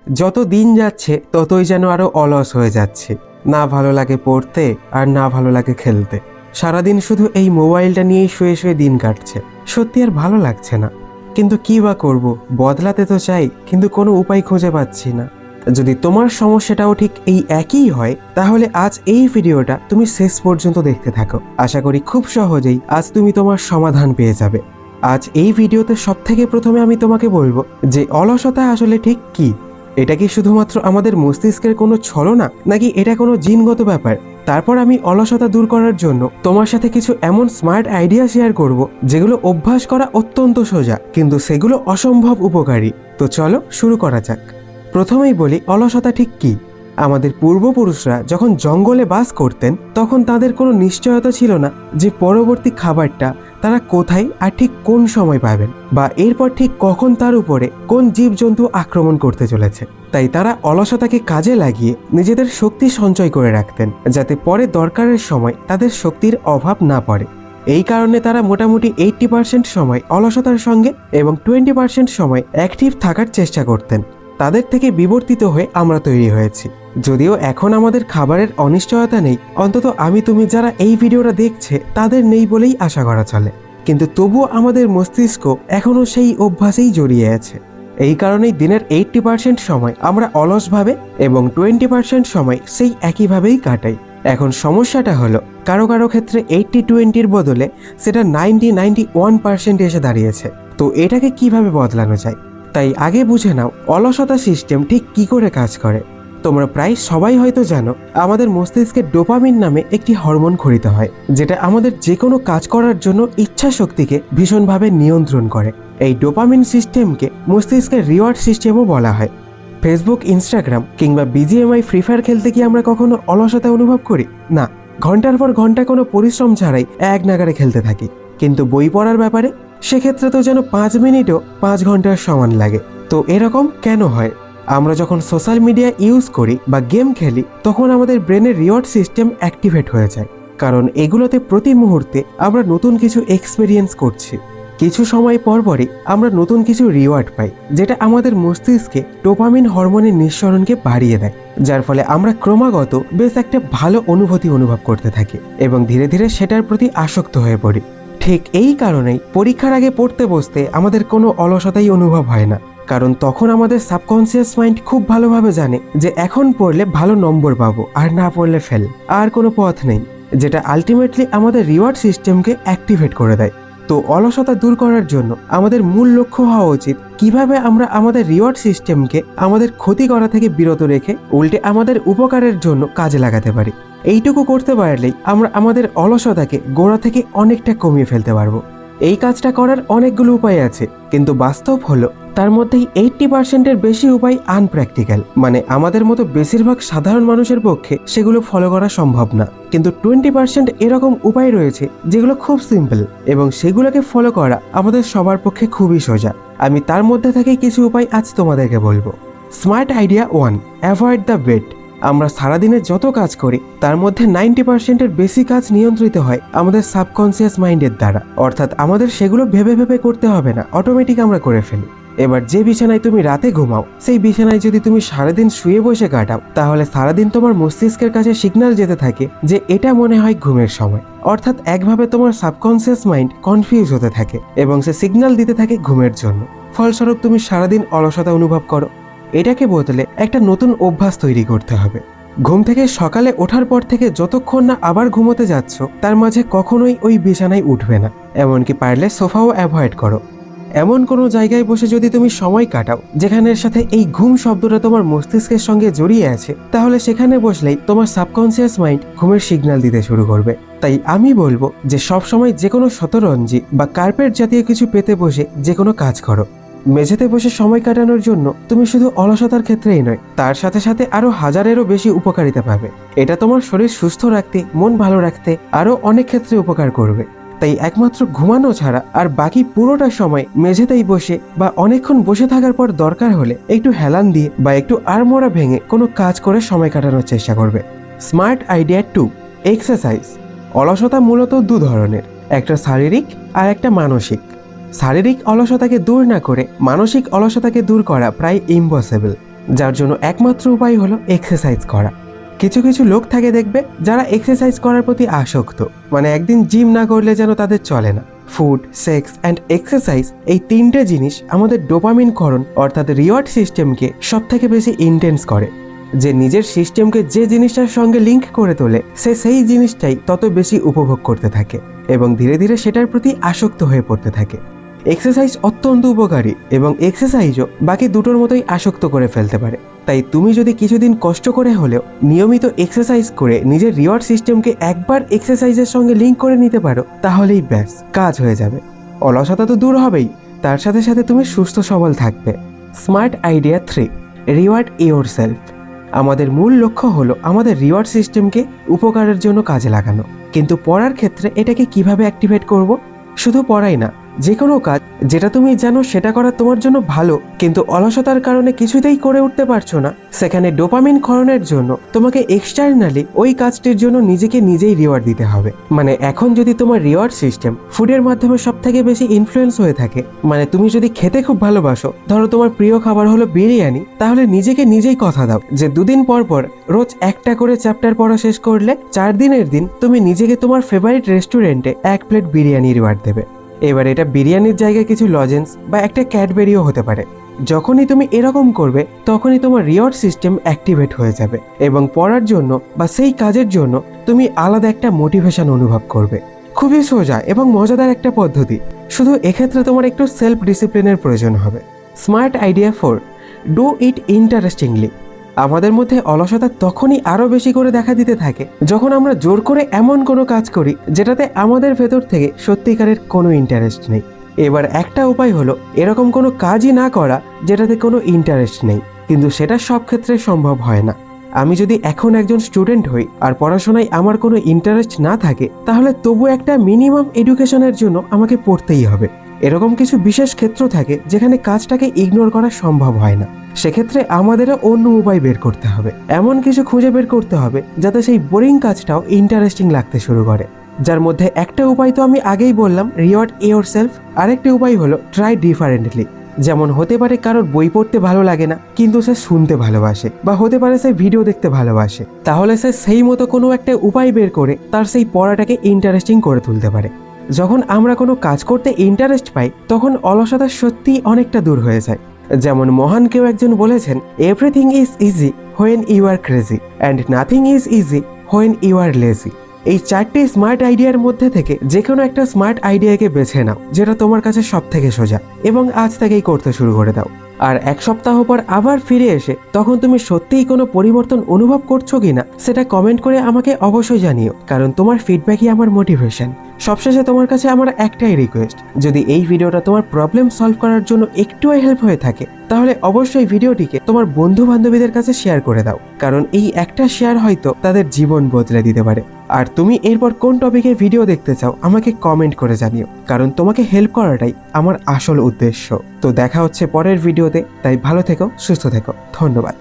যত দিন যাচ্ছে ততই যেন আরো অলস হয়ে যাচ্ছে। না ভালো লাগে পড়তে আর না ভালো লাগে খেলতে। সারাদিন শুধু এই মোবাইলটা নিয়েই শুয়ে শুয়ে দিন কাটছে। সত্যি আর ভালো লাগছে না, কিন্তু কি বা করব, বদলাতে তো চাই কিন্তু কোনো উপায় খুঁজে পাচ্ছি না। যদি তোমার সমস্যাটাও ঠিক এই একই হয় তাহলে আজ এই ভিডিওটা তুমি শেষ পর্যন্ত দেখতে থাকো। আশা করি খুব সহজেই আজ তুমি তোমার সমাধান পেয়ে যাবে। আজ এই ভিডিওতে সবথেকে প্রথমে আমি তোমাকে বলবো যে অলসতা আসলে ঠিক কি। এটা কি শুধুমাত্র আমাদের মস্তিষ্কের কোনো ছলনা, নাকি এটা কোনো জিনগত ব্যাপার? তারপর আমি অলসতা দূর করার জন্য তোমার সাথে কিছু এমন স্মার্ট আইডিয়া শেয়ার করব যেগুলো অভ্যাস করা অত্যন্ত সোজা, কিন্তু সেগুলো অসম্ভব উপকারী। তো চলো শুরু করা যাক। প্রথমেই বলি, অলসতা ঠিক কি। আমাদের পূর্বপুরুষরা যখন জঙ্গলে বাস করতেন তখন তাদের কোনো নিশ্চয়তা ছিল না যে পরবর্তী খাবারটা তারা কোথায় আর ঠিক কোন সময় পাবেন, বা এরপর ঠিক কখন তার উপরে কোন জীবজন্তু আক্রমণ করতে চলেছে। তাই তারা অলসতাকে কাজে লাগিয়ে নিজেদের শক্তি সঞ্চয় করে রাখতেন, যাতে পরে দরকারের সময় তাদের শক্তির অভাব না পড়ে। এই কারণে তারা মোটামুটি 80% সময় অলসতার সঙ্গে এবং 20% সময় অ্যাক্টিভ থাকার চেষ্টা করতেন। তাদের থেকে বিবর্তিত হয়ে আমরা তৈরি হয়েছি। যদিও এখন আমাদের খাবারের অনিশ্চয়তা নেই, অন্তত আমি তুমি যারা এই ভিডিওটা দেখছে তাদের নেই বলেই আশা করা চলে, কিন্তু তবুও আমাদের মস্তিষ্ক এখনও সেই অভ্যাসেই জড়িয়ে আছে। এই কারণেই দিনের 80% সময় আমরা অলসভাবে এবং 20% সময় সেই একইভাবেই কাটাই। এখন সমস্যাটা হলো, কারো কারো ক্ষেত্রে 80-20-র বদলে সেটা 90-91% এসে দাঁড়িয়েছে। তো এটাকে কিভাবে বদলানো যায়? তাই আগে বুঝে নাও অলসতা সিস্টেম ঠিক কি করে কাজ করে। তোমরা প্রায় সবাই হয়তো জানো, আমাদের মস্তিষ্কে ডোপামিন নামে একটি হরমোন ক্ষরিত হয়, যেটা আমাদের যে কোনো কাজ করার জন্য ইচ্ছা শক্তিকে ভীষণভাবে নিয়ন্ত্রণ করে। এই ডোপামিন সিস্টেমকে মস্তিষ্কের রিওয়ার্ড সিস্টেমও বলা হয়। ফেসবুক, ইনস্টাগ্রাম কিংবা বিজিএমআই, ফ্রি ফায়ার খেলতে কি আমরা কখনো অলসতা অনুভব করি? না, ঘন্টার পর ঘন্টা কোনো পরিশ্রম ছাড়াই এক নাগারে খেলতে থাকি। কিন্তু বই পড়ার ব্যাপারে সেক্ষেত্রে তো যেন 5 মিনিটও 5 ঘন্টার সমান লাগে। তো এরকম কেন হয়? আমরা যখন সোশ্যাল মিডিয়া ইউজ করি বা গেম খেলি তখন আমাদের ব্রেনের রিওয়ার্ড সিস্টেম অ্যাক্টিভেট হয়ে যায়, কারণ এগুলোতে প্রতি মুহূর্তে আমরা নতুন কিছু এক্সপেরিয়েন্স করছি। কিছু সময় পর পরই আমরা নতুন কিছু রিওয়ার্ড পাই, যেটা আমাদের মস্তিষ্কে ডোপামিন হরমোনের নিঃসরণকে বাড়িয়ে দেয়, যার ফলে আমরা ক্রমাগত বেশ একটা ভালো অনুভূতি অনুভব করতে থাকি এবং ধীরে ধীরে সেটার প্রতি আসক্ত হয়ে পড়ি। ঠিক এই কারণেই পরীক্ষার আগে পড়তে বসতে আমাদের কোনো অলসতাই অনুভব হয় না, কারণ তখন আমাদের সাবকনসিয়াস মাইন্ড খুব ভালোভাবে জানে যে এখন পড়লে ভালো নম্বর পাবো, আর না পড়লে ফেল, আর কোনো পথ নেই, যেটা আলটিমেটলি আমাদের রিওয়ার্ড সিস্টেমকে অ্যাক্টিভেট করে দেয়। তো অলসতা দূর করার জন্য আমাদের মূল লক্ষ্য হওয়া উচিত কিভাবে আমরা আমাদের রিওয়ার্ড সিস্টেমকে আমাদের ক্ষতি করা থেকে বিরত রেখে উল্টে আমাদের উপকারের জন্য কাজে লাগাতে পারি। এইটুকু করতে পারলেই আমরা আমাদের অলসতাকে গোড়া থেকে অনেকটা কমিয়ে ফেলতে পারবো। এই কাজটা করার অনেকগুলো উপায় আছে, কিন্তু বাস্তব হলো তার মধ্যেই 80%-এর বেশি উপায় আনপ্র্যাকটিক্যাল, মানে আমাদের মতো বেশিরভাগ সাধারণ মানুষের পক্ষে সেগুলো ফলো করা সম্ভব না। কিন্তু 20% এরকম উপায় রয়েছে যেগুলো খুব সিম্পল, এবং সেগুলোকে ফলো করা আমাদের সবার পক্ষে খুবই সোজা। আমি তার মধ্যে থেকে কিছু উপায় আজ তোমাদেরকে বলবো। Smart idea 1, avoid the wait. আমরা সারাদিনে যত কাজ করি তার মধ্যে 90%-এর বেশি কাজ নিয়ন্ত্রিত হয় আমাদের সাবকনসিয়াস মাইন্ডের দ্বারা, অর্থাৎ আমাদের সেগুলো ভেবে ভেবে করতে হবে না, অটোমেটিক আমরা করে ফেলি। এবার যে বিছানায় তুমি রাতে ঘুমাও সেই বিছানায় যদি তুমি সারাদিন শুয়ে বসে কাটাও তাহলে সারাদিন তোমার মস্তিষ্কের কাছে সিগন্যাল যেতে থাকে যে এটা মনে হয় ঘুমের সময়, অর্থাৎ একভাবে তোমার সাবকনসিয়াস মাইন্ড কনফিউজ হতে থাকে এবং সে সিগন্যাল দিতে থাকে ঘুমের জন্য। ফলস্বরূপ তুমি সারাদিন অলসতা অনুভব করো। এটাকে বদলে একটা নতুন অভ্যাস তৈরি করতে হবে। ঘুম থেকে সকালে ওঠার পর থেকে যতক্ষণ না আবার ঘুমোতে যাচ্ছ তার মাঝে কখনোই ওই বিছানায় উঠবে না, এমনকি পারলে সোফাও অ্যাভয়েড করো। এমন কোনো জায়গায় বসে যদি তুমি সময় কাটাও যেখানের সাথে এই ঘুম শব্দটা তোমার মস্তিষ্কের সঙ্গে জড়িয়ে আছে, তাহলে সেখানে বসলেই তোমার সাবকনসিয়াস মাইন্ড ঘুমের সিগন্যাল দিতে শুরু করবে। তাই আমি বলবো যে সবসময় যে কোনো শতরঞ্জি বা কার্পেট জাতীয় কিছু পেতে বসে যে কোনো কাজ করো। মেঝেতে বসে সময় কাটানোর জন্য তুমি শুধু অলসতার ক্ষেত্রেই নয়, তার সাথে সাথে আরো হাজারেরও বেশি উপকারিতা পাবে। এটা তোমার শরীর সুস্থ রাখতে, মন ভালো রাখতে আরো অনেক ক্ষেত্রে উপকার করবে। তাই একমাত্র ঘুমানো ছাড়া আর বাকি পুরোটা সময় মেঝেতেই বসে বা অনেকক্ষণ বসে থাকার পর দরকার হলে একটু হেলান দিয়ে বা একটু আড়মোড়া ভেঙে কোনো কাজ করে সময় কাটানোর চেষ্টা করবে। Smart idea 2, exercise. অলসতা মূলত 2 ধরনের, একটা শারীরিক আর একটা মানসিক। শারীরিক অলসতাকে দূর না করে মানসিক অলসতাকে দূর করা প্রায় ইম্পসিবল। যার জন্য একমাত্র উপায় হলো এক্সারসাইজ করা। কিছু কিছু লোক থাকে দেখবে যারা এক্সারসাইজ করার প্রতি আসক্ত, মানে একদিন জিম না করলে যেন তাদের চলে না। ফুড, সেক্স অ্যান্ড এক্সারসাইজ এই তিনটে জিনিস আমাদের ডোপামিন ক্ষরণ অর্থাৎ রিওয়ার্ড সিস্টেমকে সব থেকে বেশি ইন্টেন্স করে। যে নিজের সিস্টেমকে যে জিনিসটার সঙ্গে লিঙ্ক করে তোলে সে সেই জিনিসটাই তত বেশি উপভোগ করতে থাকে এবং ধীরে ধীরে সেটার প্রতি আসক্ত হয়ে পড়তে থাকে। এক্সারসাইজ অত্যন্ত উপকারী এবং এক্সারসাইজও বাকি দুটোর মতোই আসক্ত করে ফেলতে পারে। তাই তুমি যদি কিছুদিন কষ্ট করে হলেও নিয়মিত এক্সারসাইজ করে নিজের রিওয়ার্ড সিস্টেমকে একবার এক্সারসাইজের সঙ্গে লিঙ্ক করে নিতে পারো, তাহলেই ব্যাস কাজ হয়ে যাবে। অলসতা তো দূর হবেই, তার সাথে সাথে তুমি সুস্থ সবল থাকবে। Smart idea 3, reward yourself. আমাদের মূল লক্ষ্য হলো আমাদের রিওয়ার্ড সিস্টেমকে উপকারের জন্য কাজে লাগানো, কিন্তু পড়ার ক্ষেত্রে এটাকে কিভাবে অ্যাক্টিভেট করব? শুধু পড়াই না, যে কোনো কাজ যেটা তুমি জানো সেটা করা তোমার জন্য ভালো কিন্তু অলসতার কারণে কিছুতেই করে উঠতে পারছো না, সেখানে ডোপামিন ক্ষরণের জন্য তোমাকে এক্সটার্নালি ওই কাজটির জন্য নিজেকে নিজেই রিওয়ার্ড দিতে হবে। মানে এখন যদি তোমার রিওয়ার্ড সিস্টেম ফুডের মাধ্যমে সব থেকে বেশি ইনফ্লুয়েন্স হয়ে থাকে, মানে তুমি যদি খেতে খুব ভালোবাসো, ধরো তোমার প্রিয় খাবার হলো বিরিয়ানি, তাহলে নিজেকে নিজেই কথা দাও যে 2 দিন পর পর রোজ একটা করে চ্যাপ্টার পড়া শেষ করলে 4 দিনের দিন তুমি নিজেকে তোমার ফেভারিট রেস্টুরেন্টে 1 প্লেট বিরিয়ানি রিওয়ার্ড দেবে। এবার এটা বিরিয়ানির জায়গায় কিছু লজেন্স বা একটা ক্যাডবেরিও হতে পারে। যখনই তুমি এরকম করবে তখনই তোমার রিওয়ার্ড সিস্টেম অ্যাক্টিভেট হয়ে যাবে এবং পড়ার জন্য বা সেই কাজের জন্য তুমি আলাদা একটা মোটিভেশন অনুভব করবে। খুবই সোজা এবং মজাদার একটা পদ্ধতি, শুধু এক্ষেত্রে তোমার একটু সেলফ ডিসিপ্লিনের প্রয়োজন হবে। Smart idea 4, do it interestingly. আমাদের মধ্যে অলসতা তখনই আরো বেশি করে দেখা দিতে থাকে যখন আমরা জোর করে এমন কোনো কাজ করি যেটাতে আমাদের ভেতর থেকে সত্যিকারের কোনো ইন্টারেস্ট নেই। এবার একটা উপায় হলো এরকম কোনো কাজই না করা যেটাতে কোনো ইন্টারেস্ট নেই, কিন্তু সেটা সব ক্ষেত্রে সম্ভব হয় না। আমি যদি এখন একজন স্টুডেন্ট হই আর পড়াশোনায় আমার কোনো ইন্টারেস্ট না থাকে, তাহলে তবু একটা মিনিমাম এডুকেশনের জন্য আমাকে পড়তেই হবে। এরকম কিছু বিশেষ ক্ষেত্র থাকে যেখানে কাজটাকে ইগনোর করা সম্ভব হয় না, সেক্ষেত্রে আমাদেরও অন্য উপায় বের করতে হবে। এমন কিছু খুঁজে বের করতে হবে যাতে সেই বোরিং কাজটাও ইন্টারেস্টিং লাগতে শুরু করে। যার মধ্যে একটা উপায় তো আমি আগেই বললাম, রিওয়ার্ড ইয়োরসেলফ। আরেকটি উপায় হলো ট্রাই ডিফারেন্টলি। যেমন হতে পারে কারোর বই পড়তে ভালো লাগে না কিন্তু সে শুনতে ভালোবাসে, বা হতে পারে সে ভিডিও দেখতে ভালোবাসে, তাহলে সে সেই মতো কোনো একটা উপায় বের করে তার সেই পড়াটাকে ইন্টারেস্টিং করে তুলতে পারে। যখন আমরা কোনো কাজ করতে ইন্টারেস্ট পাই তখন অলসতা সত্যিই অনেকটা দূর হয়ে যায়। যেমন মহান কেউ একজন বলেছেন, everything is easy when you are crazy and nothing is easy when you are lazy. এই 4টি স্মার্ট আইডিয়ার মধ্যে থেকে যে কোনো একটা স্মার্ট আইডিয়াকে বেছে নাও যেটা তোমার কাছে সব থেকে সোজা, এবং আজ থেকেই করতে শুরু করে দাও। আর 1 সপ্তাহ পর আবার ফিরে এসে তখন তুমি সত্যিই কোনো পরিবর্তন অনুভব করছো কিনা সেটা কমেন্ট করে আমাকে অবশ্যই জানিও, কারণ তোমার ফিডব্যাকই আমার মোটিভেশন। সবশেষে তোমার কাছে আমার একটাই রিকোয়েস্ট, যদি এই ভিডিওটা তোমার প্রবলেম সলভ করার জন্য একটুও হেল্প হয়ে থাকে তাহলে অবশ্যই ভিডিওটিকে তোমার বন্ধু বান্ধবীদের কাছে শেয়ার করে দাও, কারণ এই একটা শেয়ার হয়তো তাদের জীবন বদলে দিতে পারে। আর তুমি এরপর কোন টপিকে ভিডিও দেখতে চাও আমাকে কমেন্ট করে জানিও, কারণ তোমাকে হেল্প করাটাই আমার আসল উদ্দেশ্য। তো দেখা হচ্ছে পরের ভিডিওতে, তাই ভালো থেকো, সুস্থ থেকো, ধন্যবাদ।